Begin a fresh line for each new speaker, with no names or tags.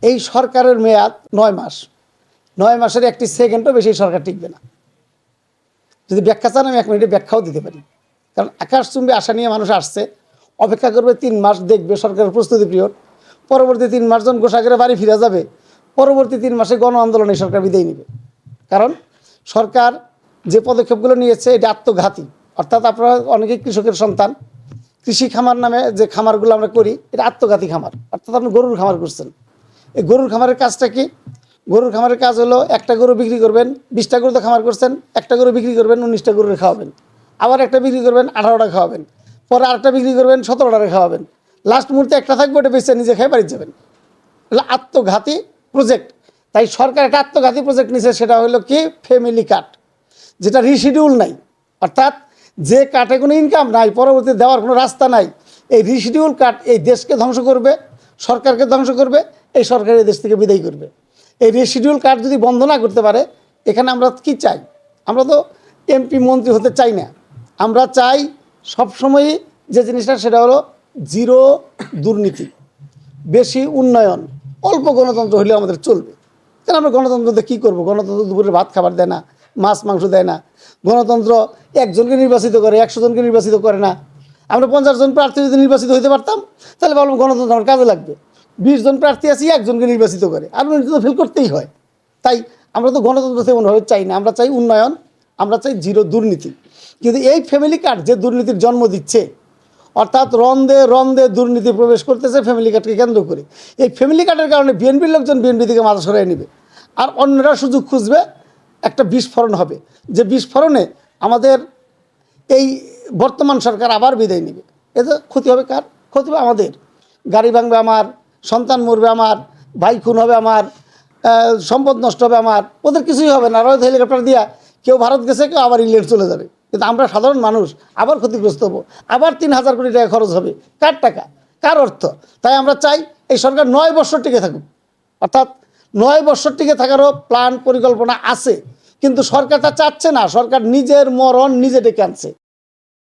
এই সরকারের মেয়াদ ৯ মাস। ৯ মাসের একটি সেকেন্ডও বেশি সরকার টিকবে না। যদি ব্যাখ্যা চান আমি 1 মিনিটে ব্যাখ্যাও দিতে পারি। কারণ আকাশচুম্বী আশা নিয়ে মানুষ আসছে, অপেক্ষা করবে 3 মাস, দেখবে সরকারের প্রস্তুতি পিরিয়ড। পরবর্তী 3 মাস যখন গোসাগরে বাড়ি ফিরে যাবে, পরবর্তী 3 মাসে গণ আন্দোলনে সরকার বিদায় নেবে। কারণ সরকার যে পদক্ষেপগুলো নিয়েছে এটা আত্মঘাতী। অর্থাৎ আপনারা অনেকেই কৃষকের সন্তান, কৃষি খামার নামে যে খামারগুলো আমরা করি এটা আত্মঘাতী খামার। অর্থাৎ আপনি গরুর খামার করছেন। এই গরুর খামারের কাজটা কি? গরুর খামারের কাজ হলো একটা গরু বিক্রি করবেন, 20টা গরুতে খামার করছেন, একটা গরু বিক্রি করবেন 19টা গরুরে খাওয়াবেন, আবার একটা বিক্রি করবেন 18টা খাওয়াবেন, পরে আরেকটা বিক্রি করবেন 17টারে খাওয়াবেন, লাস্ট মুহূর্তে একটা থাকবে ওটা বেঁচে নিজে খেয়ে বাড়ি যাবেন। এগুলো আত্মঘাতী প্রজেক্ট। তাই সরকার একটা আত্মঘাতী প্রজেক্ট নিয়েছে, সেটা হলো কি ফ্যামিলি কার্ড, যেটা রিশিডিউল নাই। অর্থাৎ যে কার্ডে কোনো ইনকাম নাই, পরবর্তী দেওয়ার কোনো রাস্তা নাই, এই রিশিডিউল কার্ড এই দেশকে ধ্বংস করবে, সরকারকে ধ্বংস করবে, এই সরকার এই দেশ থেকে বিদায় করবে। এই রিশিডিউল কার্ড যদি বন্ধ না করতে পারে, এখানে আমরা কি চাই? আমরা তো এমপি মন্ত্রী হতে চাই না। আমরা চাই সবসময়ই যে জিনিসটা সেটা হলো জিরো দুর্নীতি, বেশি উন্নয়ন, অল্প গণতন্ত্র হলেও আমাদের চলবে। কারণ আমরা গণতন্ত্রতে কী করবো? গণতন্ত্র দুপুরে ভাত খাবার দেয় না, মাছ মাংস দেয় না। গণতন্ত্র একজনকে নির্বাচিত করে, 100 জনকে নির্বাচিত করে না। আমরা 50 জন প্রার্থী যদি নির্বাচিত হইতে পারতাম, তাহলে ভাবলাম গণতন্ত্র আমার কাজে লাগবে। 20 জন প্রার্থী আছি, একজনকে নির্বাচিত করে, আর নির্বাচিত ফেল করতেই হয়। তাই আমরা তো গণতন্ত্র তেমনভাবে চাই না। আমরা চাই উন্নয়ন, আমরা চাই জিরো দুর্নীতি। কিন্তু এই ফ্যামিলি কার্ড যে দুর্নীতির জন্ম দিচ্ছে, অর্থাৎ রন্দে রন্দে দুর্নীতি প্রবেশ করতেছে ফ্যামিলি কার্ডকে কেন্দ্র করে। এই ফ্যামিলি কার্ডের কারণে বিএনপির লোকজন বিএনপি থেকে মাথা সরাই নেবে, আর অন্যরা সুযোগ খুঁজবে, একটা বিস্ফোরণ হবে। যে বিস্ফোরণে আমাদের এই বর্তমান সরকার আবার বিদায় নেবে। এতে ক্ষতি হবে কার? ক্ষতি হবে আমাদের। গাড়ি ভাঙবে আমার, সন্তান মরবে আমার, ভাই খুন হবে আমার, সম্পদ নষ্ট হবে আমার। ওদের কিছুই হবে না, রয়েছে হেলিকপ্টার দিয়া কেউ ভারত গেছে, কেউ আবার ইংল্যান্ড চলে যাবে। কিন্তু আমরা সাধারণ মানুষ আবার ক্ষতিগ্রস্ত হবো, আবার 3000 কোটি টাকা খরচ হবে। কার টাকা? কার অর্থ? তাই আমরা চাই এই সরকার 9 বছর টিকে থাকুক। অর্থাৎ 9 বছর টিকে থাকারও প্ল্যান পরিকল্পনা আছে, কিন্তু সরকার তা চাচ্ছে না। সরকার নিজের মরণ নিজে ডেকে আনছে।